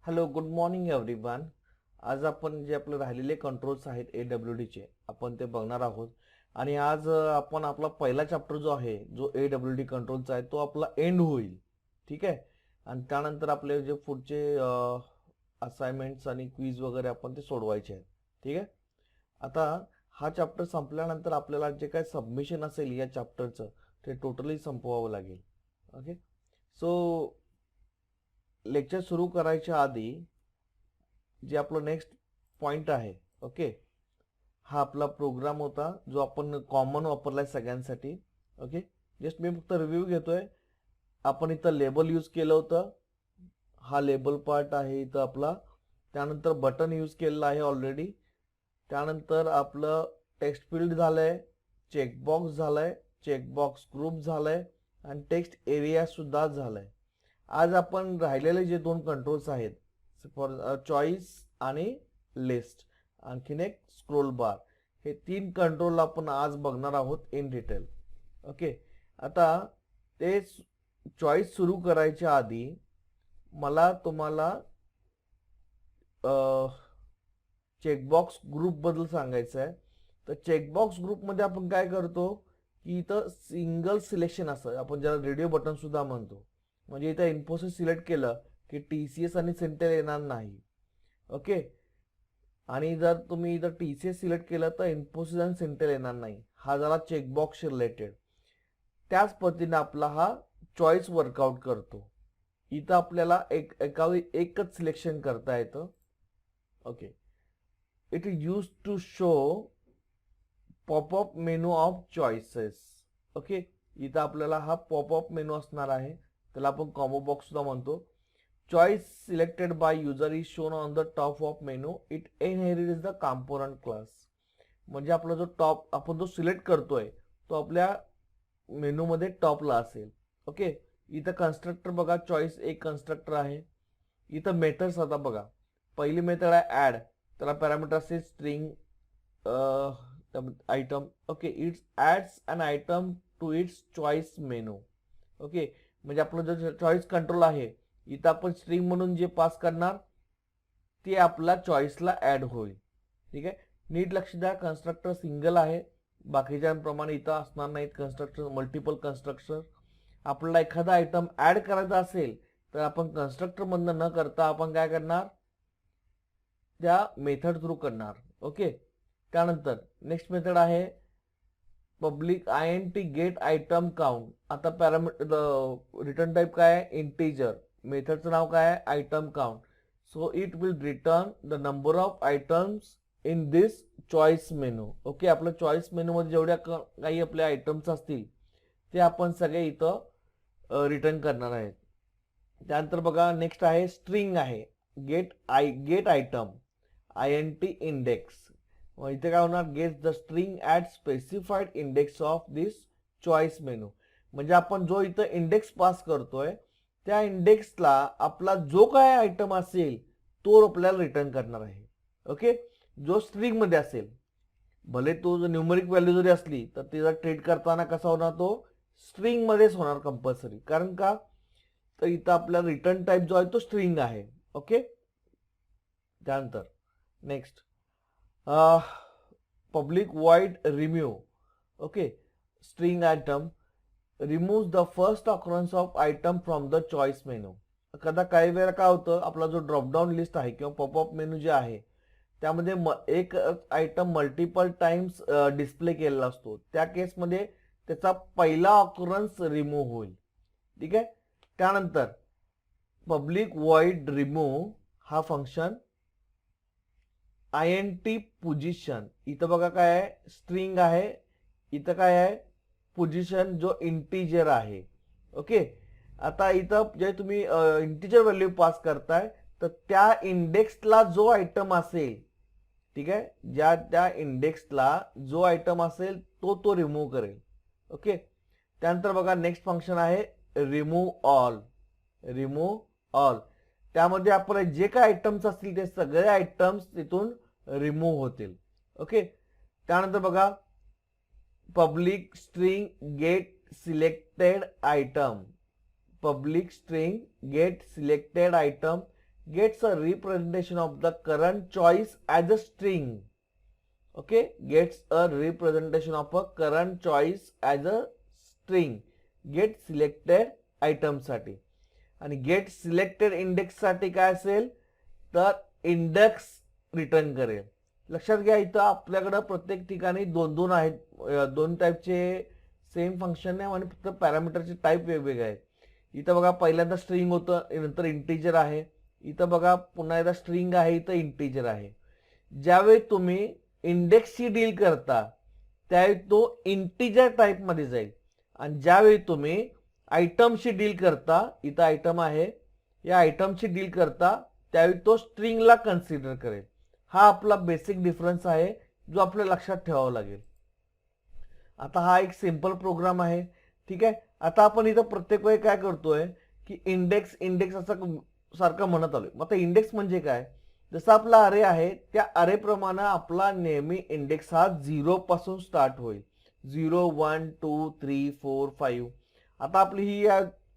Hello good morning everyone. आज आपण जे आपले राहिलेले कंट्रोल्स आहेत AWDचे आपण ते बघणार आहोत. आणि आज आपण आपला पहिला चॅप्टर जो आहे जो AWD कंट्रोलचा आहे तो आपला एंड होईल. ठीक आहे. आणि त्यानंतर आपले जे पुढचे असाइनमेंट्स आणि क्विज वगैरे आपण ते सोडवायचे आहेत. ठीक आहे. आता हा चॅप्टर संपल्यानंतर आपल्याला जे काय सबमिशन असेल या चॅप्टरचं ते टोटली संपवावं लागेल. ओके. सो लेक्चर सुरू करायच्या आधी जे आपलं नेक्स्ट पॉइंट आहे. ओके. हा आपला प्रोग्राम होता जो आपण कॉमन वापरलाय सगळ्यांसाठी. ओके. जस्ट मी फक्त रिव्ह्यू घेतोय. आपण इथं लेबल यूज केलं होतं. हा लेबल पार्ट आहे इथं आपला. त्यानंतर बटन यूज केलेलं आहे ऑलरेडी. त्यानंतर आपलं टेक्स्ट फील्ड झालंय, चेकबॉक्स झालाय, चेकबॉक्स ग्रुप झालाय आणि टेक्स्ट एरिया सुद्धा झालाय. आज आपण राहिलेले जे दोन कंट्रोल्स आहेत फॉर चॉईस आणि लिस्ट, आणखीन एक स्क्रोल बार, हे तीन कंट्रोल आपण आज बघणार आहोत इन डिटेल. ओके. आता ते चॉईस सुरू करायच्या आधी मला तुम्हाला चेकबॉक्स ग्रुप बद्दल सांगायचं आहे. तर चेकबॉक्स ग्रुपमध्ये आपण काय करतो की इथं सिंगल सिलेक्शन असतं, आपण ज्याला रेडिओ बटन सुद्धा म्हणतो. म्हणजे इथं इन्फोसिस सिलेक्ट केलं की TCS आणि सिंटेल येणार नाही. ओके. आणि जर तुम्ही इथं TCS सिलेक्ट केलं तर इन्फोसिस आणि सिंटेल येणार नाही. हा झाला चेकबॉक्स रिलेटेड. त्याच पद्धतीने आपला हा चॉईस वर्कआउट करतो. इथं आपल्याला एकच सिलेक्शन करता येतं. Okay. It is use to show popup menu of choices. Okay. इथं आपल्याला हा पॉपअप मेनू असणार आहे, त्याला आपण कॉम्बो बॉक्स सुद्धा म्हणतो. Choice selected by user is shown on the top of menu. It inherits the component class. म्हणजे आपला जो टॉप आपण जो सिलेक्ट करतोय तो आपल्या मेनूमध्ये टॉपला असेल. ओके. इथं कन्स्ट्रक्टर बघा, चॉईस एक कन्स्ट्रक्टर आहे. इथं मेथड्स आता बघा. पहिली मेथड आहे ऍड, त्याला पॅरामीटर असेल string item. Okay. It's adds an item to its choice menu. Okay. म्हणजे आपलं जो चॉईस कंट्रोल आहे इथं आपण स्ट्रिंग म्हणून जे पास करणार ते आपला चॉईसला ऍड होईल. ठीक आहे. नीट लक्ष द्या, कन्स्ट्रक्टर सिंगल आहे, बाकीच्यांप्रमाणे इथं असणार नाहीत कन्स्ट्रक्टर, मल्टिपल कन्स्ट्रक्टर. आपल्याला एखादा आयटम ऍड करायचा असेल तर आपण कन्स्ट्रक्टर मधनं न करता आपण काय करणार, त्या मेथड थ्रू करणार. ओके. त्यानंतर नेक्स्ट मेथड आहे public INT get item count. आता पॅरामीटर रिटर्न टाईप काय आहे, इंटीजर. मेथडचं नाव काय आहे, item count. So it will return the number of items in this choice menu. Okay. आपल्या चॉईस मेनू मध्ये जेवढ्या काही आपले आयटम्स असतील ते आपण सगळे इथं रिटर्न करणार आहेत. त्यानंतर बघा नेक्स्ट आहे स्ट्रिंग आहे गेट आयटम INT इंडेक्स. इथे काय होणार, get the string at specified index of this choice menu. म्हणजे आपण जो इथं इंडेक्स पास करतोय त्या इंडेक्सला आपला जो काय आयटम असेल तो आपल्याला रिटर्न करणार आहे. ओके. जो स्ट्रिंग मध्ये असेल, भले तो जर न्यूमरिक व्हॅल्यू जरी असली तर तिचा ट्रीट करताना कसा होणार, तो स्ट्रिंग मध्येच होणार कंपल्सरी. कारण का, तर इथं आपला रिटर्न टाईप जो आहे तो स्ट्रिंग आहे. ओके. त्यानंतर next public void remove. Okay. String item remove the first occurrence of item from the choice menu. कदा काही वेळा काय होतं, आपला जो ड्रॉपडाऊन लिस्ट आहे किंवा पॉपअप मेनू जे आहे त्यामध्ये एक आयटम मल्टिपल टाइम्स डिस्प्ले केलेला असतो. त्या केसमध्ये त्याचा पहिला ऑकरन्स रिमूव्ह होईल. ठीक आहे. त्यानंतर पब्लिक वॉइड रिमूव्ह हा फंक्शन INT पोझिशन. इथं बघा काय आहे, स्ट्रिंग आहे, इथं काय आहे पोझिशन जो इंटीजर आहे. ओके. आता इथं जे तुम्ही इंटीजर व्हॅल्यू पास करताय तर त्या इंडेक्सला जो आयटम असेल, ठीक आहे, ज्या त्या इंडेक्सला जो आयटम असेल तो रिमूव्ह करेल. ओके. त्यानंतर बघा नेक्स्ट फंक्शन आहे रिमूव्ह ऑल. रिमूव्ह ऑल त्यामध्ये आपले जे काय आयटम्स असतील ते सगळे आयटम्स तिथून रिमूव्ह होतील. ओके. त्यानंतर बघा public string get selected item. Public string get selected item gets a representation of the current choice as a string. Okay, gets a representation of a current choice as a string. Get selected item साठी. आणि get selected index साठी काय असेल तर index return करेल. लक्षात घ्या इथं आपल्याकडे प्रत्येक ठिकाणी दोन दोन आहेत, दोन टाईपचे सेम फंक्शन आहे आणि फक्त पॅरामीटरचे टाईप वेगवेगळे आहेत. इथं बघा पहिल्यांदा स्ट्रिंग होतं, नंतर इंटीजर आहे. इथं बघा पुन्हा एकदा स्ट्रिंग आहे, इथं इंटीजर आहे. ज्यावेळी तुम्ही इंडेक्सशी डील करता त्यावेळी तो इंटीजर टाईप मध्ये जाईल आणि ज्यावेळी तुम्ही आयटमशी डील करता, इथं आयटम आहे, या आयटमशी डील करता त्यावेळी तो स्ट्रिंगला कन्सिडर करेल. हा आपला बेसिक डिफरन्स आहे जो आपल्याला लक्षात ठेवावा लागेल. आता हा एक सिंपल प्रोग्राम आहे. ठीक आहे, आता आपण इथं प्रत्येक वेळी काय करतोय की इंडेक्स इंडेक्स असं सारखं म्हणत आलोय. मग आता इंडेक्स म्हणजे काय, जसं आपला अरे आहे त्या अरे प्रमाणे आपला नेहमी इंडेक्स हा 0 पासून स्टार्ट होईल. 0 1 2 3 4 5. आता आपली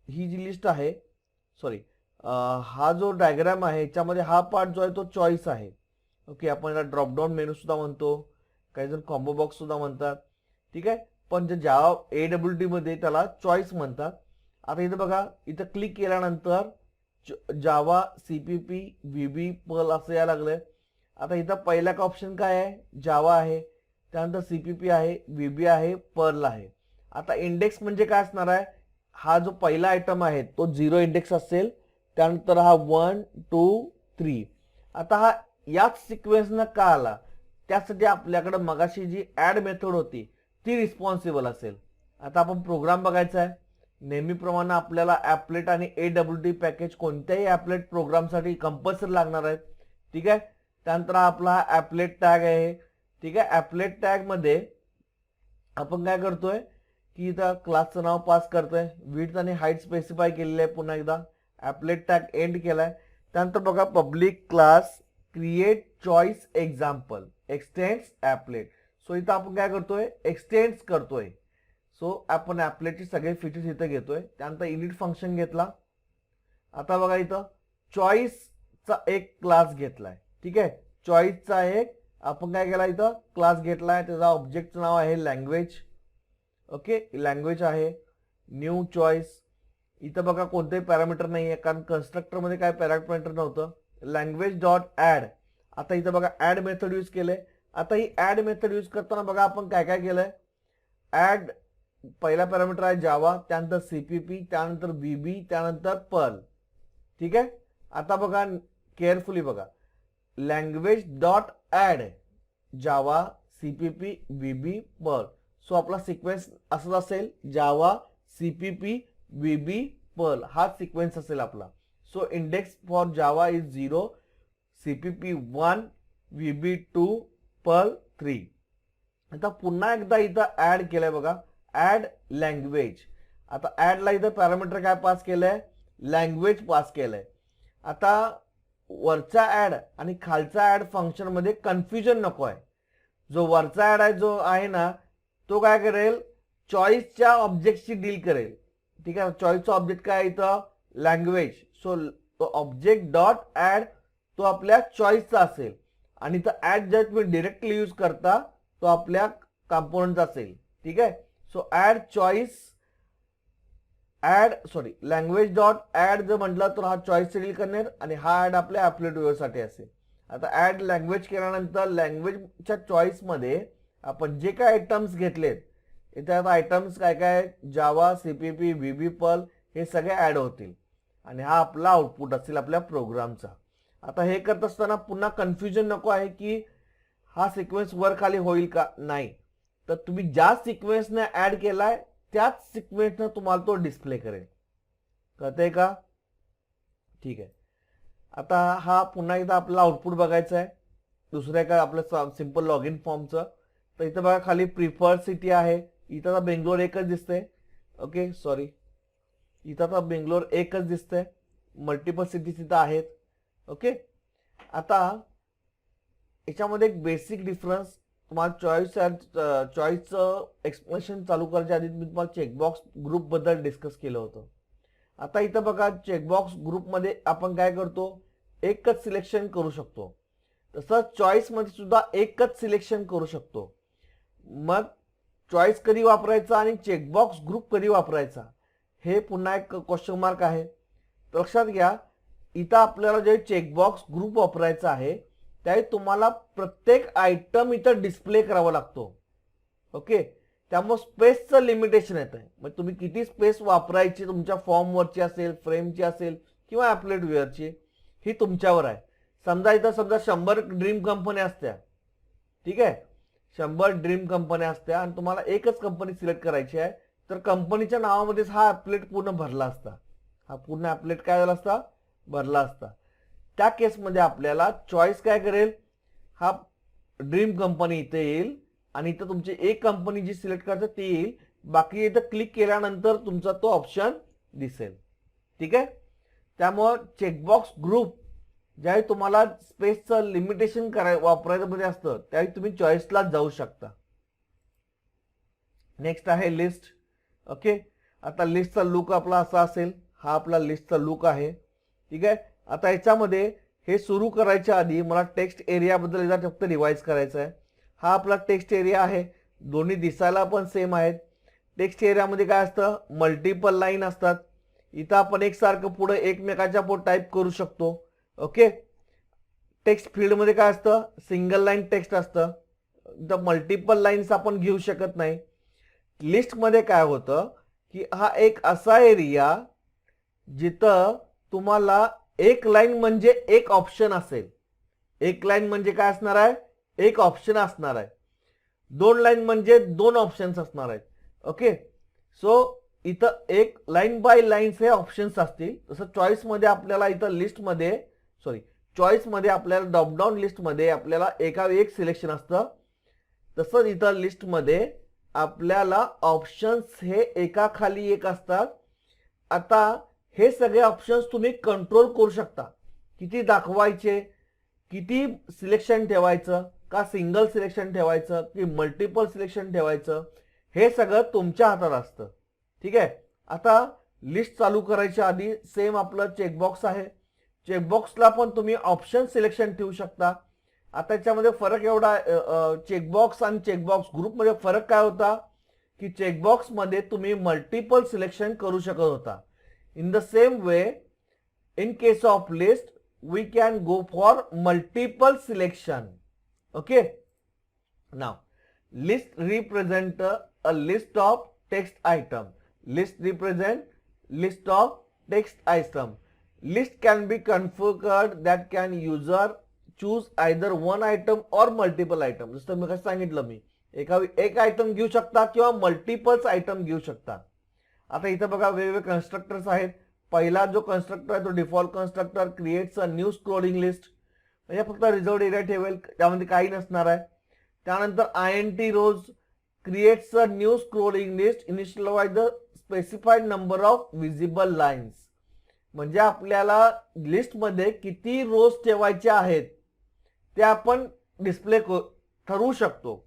ही जी लिस्ट आहे, सॉरी हा जो डायग्राम आहे याच्यामध्ये हा पार्ट जो आहे तो चॉईस आहे. ओके, आपण याला ड्रॉपडाऊन मेनू सुद्धा म्हणतो, काही जण कॉम्बो बॉक्स सुद्धा म्हणतात. ठीक आहे, पण जे जावा AWT मध्ये त्याला चॉईस म्हणतात. आता इथं बघा, इथं क्लिक केल्यानंतर जावा CPP VB पर्ल असं यायला लागलंय. आता इथं पहिला का ऑप्शन काय आहे, जावा आहे, त्यानंतर CPP आहे, VB आहे, पर्ल आहे. आता इंडेक्स म्हणजे काय असणार आहे, हा जो पहिला आयटम आहे तो 0 इंडेक्स असेल, त्यानंतर हा 1 2 3. आता हा याच सिक्वेन्सनं का आला, त्यासाठी आपल्याकडे मगाशी जी ऍड मेथड होती ती रिस्पॉन्सिबल असेल. आता आपण प्रोग्राम बघायचा आहे. नेहमीप्रमाणे आपल्याला ॲपलेट आणि AWT पॅकेज कोणत्याही ॲपलेट प्रोग्रामसाठी कंपल्सरी लागणार आहेत. ठीक आहे, त्यानंतर आपला हा ॲपलेट टॅग आहे. ठीक आहे, ॲपलेट टॅग मध्ये आपण काय करतोय की इथं क्लासचं नाव पास करतोय, विड्थ आणि हाईट स्पेसिफाय केलेलं आहे. पुन्हा एकदा ॲपलेट टॅग एंड केलाय. त्यानंतर बघा public class create choice example extends applet. So इथं आपण काय करतोय, एक्सटेंड्स करतोय. सो आपण ॲपलेटचे सगळे फीचर्स इथं घेतोय. त्यानंतर इनिट फंक्शन घेतला. आता बघा इथं चॉईसचा एक क्लास घेतलाय. ठीक आहे, चॉईसचा एक आपण काय केला इथं क्लास घेतलाय, त्याचा ऑब्जेक्टचं नाव आहे लँग्वेज. ओके, लँग्वेज आहे. New choice. इथं बघा कोणतेही पॅरामीटर नाही आहे कारण कन्स्ट्रक्टर मध्ये काय पॅरामीटर नव्हतं. Language dot add. आता इथं बघा ऍड मेथड यूज केले. आता ही ऍड मेथड यूज करताना बघा आपण काय काय केलंय, ऍड पहिला पॅरामीटर आहे जावा, त्यानंतर CPP, त्यानंतर VB, त्यानंतर पर्ल. ठीक आहे, आता बघा केअरफुली बघा, language dot add Java CPP VB Perl. So आपला सिक्वेन्स असंच असेल, जावा CPP VB पर्ल हा सिक्वेन्स असेल आपला. So index for Java is 0, CPP 1, VB 2, Perl 3. आता पुन्हा एकदा इथं ऍड केलंय बघा, ऍड लँग्वेज. आता ऍडला इथं पॅरामीटर काय पास केलंय, लँग्वेज पास केलंय. आता वरचा ऍड आणि खालचा ऍड फंक्शन मध्ये कन्फ्युजन नको आहे. जो वरचा ऍड आहे जो आहे ना तो काय करेल, चॉईसच्या ऑब्जेक्टशी डील करेल. ठीक आहे, चॉईसचा ऑब्जेक्ट काय इथं लँग्वेज. सो तो ऑब्जेक्ट डॉट ऍड तो आपल्या चॉईसचा असेल आणि इथं ऍड जर तुम्ही डिरेक्टली यूज करता तो आपल्या कंपोनंटचा असेल. ठीक आहे, so add choice add sorry language dot add जर म्हटलं तर हा चॉईस डील करणार आणि हा ऍड आपल्या ॲपलेट साठी असेल. आता ऍड लँग्वेज केल्यानंतर लँग्वेजच्या चॉईस मध्ये आपण जे काय आयटम्स घेतलेत, इथे आता आयटम्स काय काय जावा CPP VB पर्ल हे सगळे ऍड होतील आणि हा आपला आउटपुट असेल आपल्या प्रोग्रामचा. आता हे करत असताना पुन्हा कन्फ्युजन नको आहे की हा सिक्वेन्स वर खाली होईल का, नाही. तर तुम्ही ज्या सिक्वेन्सने ऍड केलाय त्याच सिक्वेन्सने तुम्हाला तो डिस्प्ले करेल. कळतंय का? ठीक आहे, आता हा पुन्हा एकदा आपल्याला आउटपुट बघायचं आहे दुसऱ्या काय आपलं सिंपल लॉग इन फॉर्मचं. तर इथं बघा खाली प्रिफर्ड सिटी आहे, इथं आता बेंगलोर एकच दिसतंय. ओके सॉरी, इथं आता बेंगलोर एकच दिसतंय, मल्टिपल सिटीज इथं आहेत. ओके, आता याच्यामध्ये एक बेसिक डिफरन्स तुम्हाला चॉईसचं एक्सप्लेनेशन चालू करायच्या आधी मी तुम्हाला चेकबॉक्स ग्रुप बद्दल डिस्कस केलं होतं. आता इथं बघा चेकबॉक्स ग्रुपमध्ये आपण काय करतो, एकच सिलेक्शन करू शकतो. तसंच चॉईस मध्ये सुद्धा एकच सिलेक्शन करू शकतो. मग चॉईस कधी वापरायचा आणि चेकबॉक्स ग्रुप कधी वापरायचा हे पुन्हा एक क्वेश्चन मार्क आहे. तर लक्षात घ्या, इथं आपल्याला जे चेकबॉक्स ग्रुप वापरायचा आहे त्यावेळी तुम्हाला प्रत्येक आयटम इथं डिस्प्ले करावा लागतो. ओके, त्यामुळे स्पेसचं लिमिटेशन येतं. मग तुम्ही किती स्पेस वापरायची तुमच्या फॉर्मवरची असेल, फ्रेमची असेल किंवा ॲपलेट वेअरची, ही तुमच्यावर आहे. समजा इथं 100 ड्रीम कंपन्या असत्या, ठीक आहे, 100 ड्रीम कंपन्या असत्या आणि तुम्हाला एकच कंपनी सिलेक्ट करायची आहे, तर कंपनीच्या नावामध्येच हा ॲपलेट पूर्ण भरला असता. हा पूर्ण ॲपलेट काय झाला असता, भरला असता. त्या केसमध्ये आपल्याला चॉईस काय करेल, हा ड्रीम कंपनी इथे येईल आणि इथं तुमची एक कंपनी जी सिलेक्ट करायचं ती येईल. बाकी इथं क्लिक केल्यानंतर तुमचा तो ऑप्शन दिसेल. ठीक आहे, त्यामुळं चेकबॉक्स ग्रुप ज्यावेळी तुम्हाला स्पेसचं लिमिटेशन वापरायचं मध्ये असतं त्यावेळी तुम्ही चॉईसला जाऊ शकता. नेक्स्ट आहे लिस्ट. ओके, आता लिस्टचा लुक आपला असा असेल. हा आपला लिस्टचा लुक आहे. ठीक आहे, आता याच्यामध्ये हे सुरू करायच्या आधी मला टेक्स्ट एरिया बद्दल एकदा फक्त रिवाइज करायचं आहे. हा आपला टेक्स्ट एरिया आहे. दोन्ही दिसायला पण सेम आहेत. टेक्स्ट एरियामध्ये काय असतं, मल्टिपल लाईन असतात. इथं आपण एकसारखं पुढे एकमेकाच्या पुढे टाईप करू शकतो. ओके, टेक्स्ट फील्डमध्ये काय असतं, सिंगल लाईन टेक्स्ट असतं. इथं मल्टिपल लाईन्स आपण घेऊ शकत नाही. लिस्टमध्ये काय होतं की हा एक असा एरिया जिथं तुम्हाला एक लाईन म्हणजे एक ऑप्शन असेल. एक लाईन म्हणजे काय असणार आहे, एक ऑप्शन असणार आहे. दोन लाईन म्हणजे दोन ऑप्शन्स असणार आहेत. ओके, सो इथं एक लाईन बाय लाईन्स हे ऑप्शन्स असतील. तसं चॉईसमध्ये आपल्याला इथं लिस्टमध्ये चॉईसमध्ये आपल्याला ड्रॉपडाऊन लिस्टमध्ये आपल्याला एका एक सिलेक्शन असतं. तसंच इथं लिस्टमध्ये आपल्याला ऑप्शन्स हे एका खाली एक असतात. आता हे सगळे ऑप्शन्स तुम्ही कंट्रोल करू शकता. किती दाखवायचे, किती सिलेक्शन ठेवायचं, का सिंगल सिलेक्शन ठेवायचं की मल्टिपल सिलेक्शन ठेवायचं, हे सगळं तुमच्या हातात असतं. ठीक आहे, आता लिस्ट चालू करायच्या आधी सेम आपलं चेकबॉक्स आहे. चेकबॉक्सला पण तुम्ही ऑप्शन सिलेक्शन ठेवू शकता. आता याच्यामध्ये फरक एवढा, चेकबॉक्स आणि चेकबॉक्स ग्रुपमध्ये फरक काय होता की चेकबॉक्समध्ये तुम्ही मल्टिपल सिलेक्शन करू शकत होता. In the same way, in case of list, we can go for multiple selection. Okay. Now, list represent a list of text item. List represent list of text item. List can be configured that can user choose either one item or multiple item. जसं मी सांगितलं, मी एक item घेऊ शकता किंवा multiples item घेऊ शकता. आता इथं बघा वेगवेगळे कन्स्ट्रक्टर्स आहेत. पहिला जो कन्स्ट्रक्टर आहे तो default constructor creates a new scrolling list, म्हणजे फक्त रिझर्व्ड एरिया ठेवेल, त्यामध्ये काही नसणार आहे. त्यानंतर INT rows creates a new scrolling list initialize the specified number of visible lines, म्हणजे आपल्याला लिस्टमध्ये किती रोज ठेवायचे आहेत ते आपण डिस्प्ले ठरवू शकतो.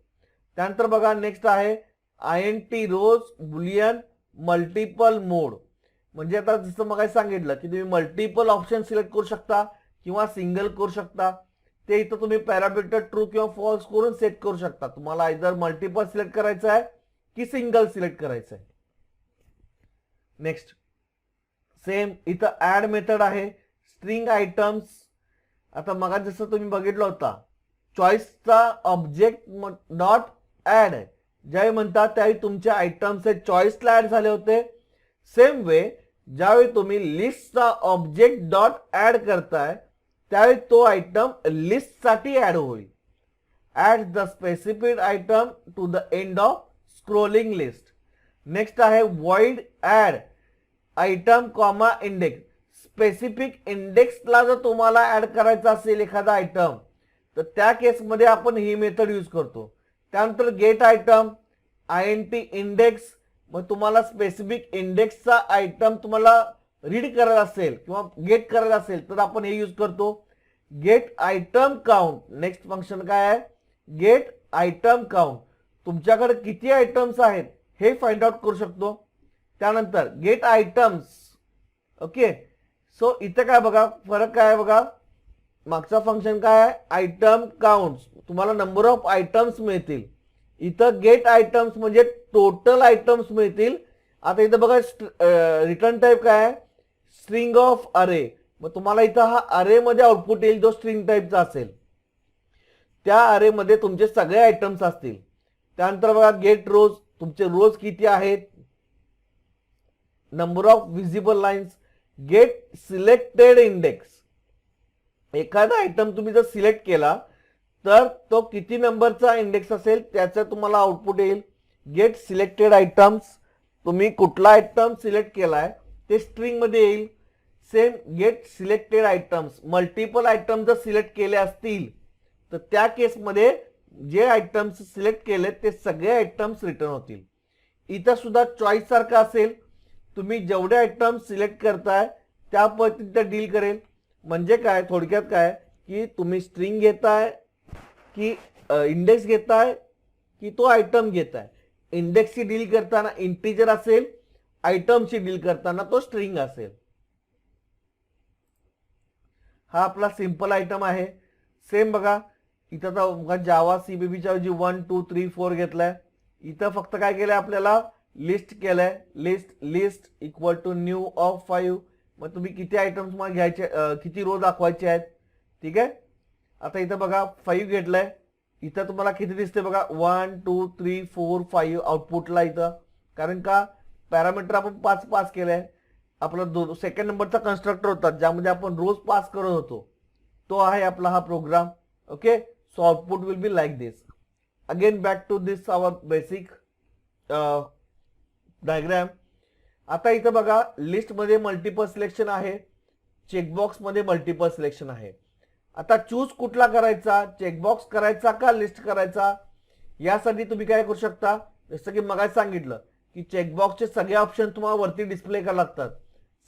त्यानंतर बघा नेक्स्ट आहे INT रोज बुलियन मल्टिपल मोड, म्हणजे आता जसं मग सांगितलं की तुम्ही मल्टिपल ऑप्शन सिलेक्ट करू शकता किंवा सिंगल करू शकता. ते इथं तुम्ही पॅरामीटर ट्रू किंवा फॉल्स करून सेट करू शकता. तुम्हाला आयदर मल्टिपल सिलेक्ट करायचं आहे की सिंगल सिलेक्ट करायचं आहे. नेक्स्ट सेम इथं ऍड मेथड आहे. स्ट्रिंग आयटम्स, आता मग जसं तुम्ही बघितलं होता चॉईसचा ऑब्जेक्ट डॉट ऍड आहे. ज्यावेळी म्हणतात त्यावेळी तुमचे आयटम्स हे चॉईसला ऍड झाले होते. सेम वे ज्यावेळी तुम्ही लिस्टचा ऑब्जेक्ट डॉट ऍड करताय त्यावेळी तो आयटम लिस्टसाठी ऍड होईल. Add the specific item to the end of scrolling list. Next आहे void add item comma index. Specific इंडेक्सला जर तुम्हाला ऍड करायचा असेल एखादा आयटम तर त्या केसमध्ये आपण ही मेथड यूज करतो. त्यानंतर गेट आयटम INT इंडेक्स, मग तुम्हाला स्पेसिफिक इंडेक्सचा आयटम तुम्हाला रीड करायला असेल किंवा गेट करायला असेल तर आपण हे यूज करतो. Get item count, next function काय आहे, गेट आयटम काउंट, तुमच्याकडे किती आयटम्स आहेत हे फाइंड आउट करू शकतो. त्यानंतर गेट आयटम्स. ओके, सो इथं काय बघा फरक काय आहे बघा, मागचा फंक्शन काय आहे, आयटम काउंट, तुम्हाला नंबर ऑफ आयटम्स मिळतील. इथं गेट आयटम्स म्हणजे टोटल आयटम्स मिळतील. आता इथं बघा रिटर्न टाईप काय आहे, स्ट्रिंग ऑफ अरे. मग तुम्हाला इथं हा अरे मध्ये आउटपुट येईल जो स्ट्रिंग टाईपचा असेल. त्या अरे मध्ये तुमचे सगळे आयटम्स असतील. त्यानंतर बघा गेट रोज, तुमचे रोज किती आहेत, number of visible lines, get selected index. एखादा आयटम तुम्ही जर सिलेक्ट केला तर तो किती नंबरचा इंडेक्स असेल त्याचं तुम्हाला आउटपुट येईल. गेट सिलेक्टेड आयटम्स, तुम्ही कुठला आयटम सिलेक्ट केलाय ते स्ट्रिंग मध्ये येईल. Same get selected items, multiple item जर सिलेक्ट केले असतील तर त्या केसमध्ये जे आयटम्स सिलेक्ट केले ते सगळे आयटम्स रिटर्न होतील. इथं सुद्धा चॉईस सारखं असेल, तुम्ही जेवढे आयटम्स सिलेक्ट करताय त्या पद्धतीने डील करेल. म्हणजे काय, थोडक्यात काय की तुम्ही स्ट्रिंग घेताय की इंडेक्स घेताय की तो आयटम घेताय. इंडेक्सची डील करताना इंटिजर असेल, आयटमची डील करताना तो स्ट्रिंग असेल. हा आपला सिंपल आयटम आहे. सेम बघा इथं तर जावा सीबीबीच्या ऐवजी 1 2 3 4 घेतलाय. इथं फक्त काय केलंय, आपल्याला लिस्ट केलंय. List equal to new of 5. मग तुम्ही किती आयटम्स मला घ्यायचे, किती रो दाखवायचे आहेत. ठीक आहे. आता इथं बघा 5 घेतलंय. इथं तुम्हाला किती दिसते बघा, 1 2 3 4 5 आउटपुटला इथं. कारण का, पॅरामीटर आपण 5 पास केलंय. आपला सेकंड नंबरचा कन्स्ट्रक्टर होता ज्यामध्ये आपण रोज पास करत होतो, तो आहे आपला हा program. Okay, so output will be like this. Again back to this our basic diagram. आता इथं बघा लिस्ट मध्ये मल्टिपल सिलेक्शन आहे, चेकबॉक्स मध्ये मल्टिपल सिलेक्शन आहे. आता चूज कुठला करायचा, चेकबॉक्स करायचा का लिस्ट करायचा, यासाठी तुम्ही काय करू शकता, जसं की मगाशी सांगितलं की चेकबॉक्सचे सगळे ऑप्शन तुम्हाला वरती डिस्प्ले करावे लागतात.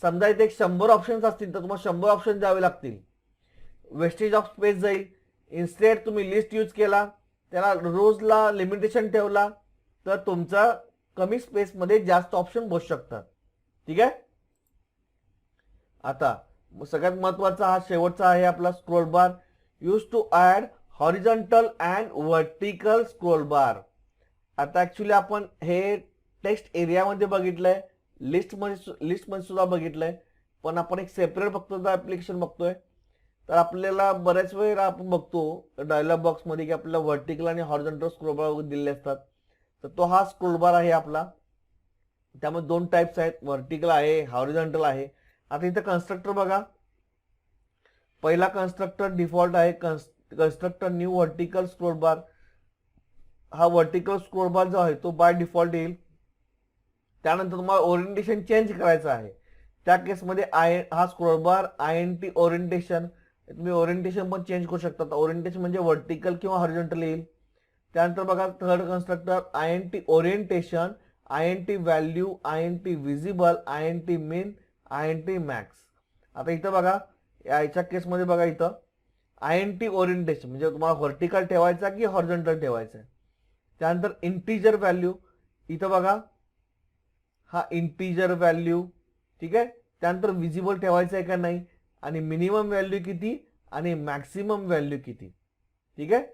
समजा इथे 100 ऑप्शन्स असतील तर तुम्हाला 100 ऑप्शन द्यावे लागतील, वेस्टेज ऑफ स्पेस जाईल. इन्स्टेड तुम्ही लिस्ट यूज केला, त्याला रोजला लिमिटेशन ठेवला तर तुमचा कमी स्पेस मध्ये जास्त ऑप्शन बसू शकतात. ठीक आहे. आता सगळ्यात महत्वाचा हा शेवटचा आहे आपला scroll bar. Use to add horizontal and vertical scroll bar. आता ऍक्च्युली आपण हे टेक्स्ट एरियामध्ये बघितलंय, लिस्टमध्ये सुद्धा बघितलंय, पण आपण एक सेपरेट बघतो ऍप्लिकेशन बघतोय. तर आपल्याला बऱ्याच वेळा आपण बघतो डायलॉग बॉक्समध्ये की आपल्याला व्हर्टिकल आणि हॉरिझॉन्टल स्क्रोल बार दिलेले असतात. तर तो हा स्क्रोल बार आहे आपला. त्यामध्ये 2 टाइप्स आहेत, व्हर्टिकल आहे, हॉरिझॉन्टल आहे. आता इथं कन्स्ट्रक्टर बघा, पहिला कन्स्ट्रक्टर डिफॉल्ट आहे, कन्स्ट्रक्टर न्यू व्हर्टिकल स्क्रोल बार. हा व्हर्टिकल स्क्रोल बार जो आहे तो बाय डिफॉल्ट येईल. त्यानंतर तुम्हाला ओरिएंटेशन चेंज करायचं आहे, त्या केसमध्ये हा स्क्रोल बार INT ओरिएंटेशन, तुम्ही ओरिएंटेशन पण चेंज करू शकता. ओरिएंटेशन म्हणजे व्हर्टिकल किंवा हॉरिझॉन्टल येईल. त्यानंतर बघा third constructor INT orientation, INT value, INT visible, INT मीन, INT मॅक्स. आता इथं बघा याच्या केसमध्ये बघा इथं INT ओरिएंटेशन म्हणजे तुम्हाला व्हर्टिकल ठेवायचा की हॉरिझॉन्टल ठेवायचा. त्यानंतर इंटिजर व्हॅल्यू, इथं बघा हा इंटिजर व्हॅल्यू. ठीक आहे. त्यानंतर विजिबल ठेवायचं आहे का नाही, आणि मिनिमम व्हॅल्यू किती आणि मॅक्सिमम व्हॅल्यू किती. ठीक आहे.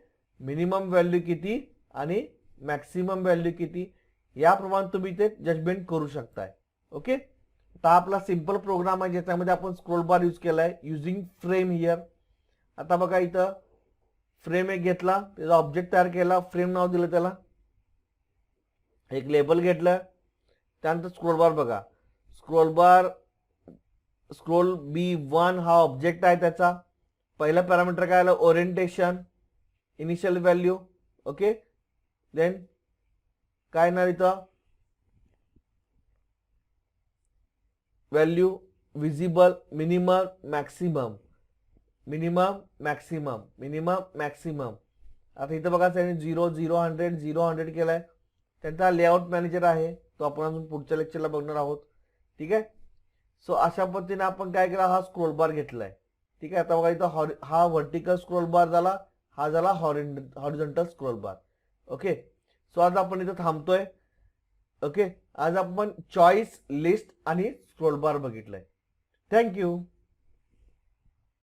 मिनिमम व्हॅल्यू किती आणि मॅक्सिमम व्हॅल्यू किती, याप्रमाणे तुम्ही ते जजमेंट करू शकताय. ओके. आता आपला सिंपल प्रोग्राम आहे ज्याच्यामध्ये आपण स्क्रोल बार यूज केलाय युजिंग फ्रेम हिअर. आता बघा इथं फ्रेम एक घेतला, त्याचा ऑब्जेक्ट तयार केला, फ्रेम नाव दिलं त्याला, एक लेबल घेतलं. त्यानंतर स्क्रोल बार बघा, स्क्रोल B1 हा ऑब्जेक्ट आहे त्याचा. पहिला पॅरामीटर काय आलं, orientation, initial value. Okay. Then काय ना इथं value, visible, minimum, maximum, minimum maximum, minimum maximum. आता इथं बघा त्याने 0 0 100 0 100 केलाय. त्यांचा लेआउट मॅनेजर आहे, तो आपण अजून पुढच्या लेक्चरला बघणार आहोत. ठीक आहे. सो अशा पद्धतीने आपण काय केला, हा स्क्रोल बार घेतलाय. ठीक आहे. आता बघा इथं हा व्हर्टिकल स्क्रोल बार झाला, हा झाला horizontal scroll bar. Okay. So आज आपण इथं थांबतोय. ओके. आज आपण चॉईस, लिस्ट आणि स्क्रोल बार बघितलंय. थँक्यू.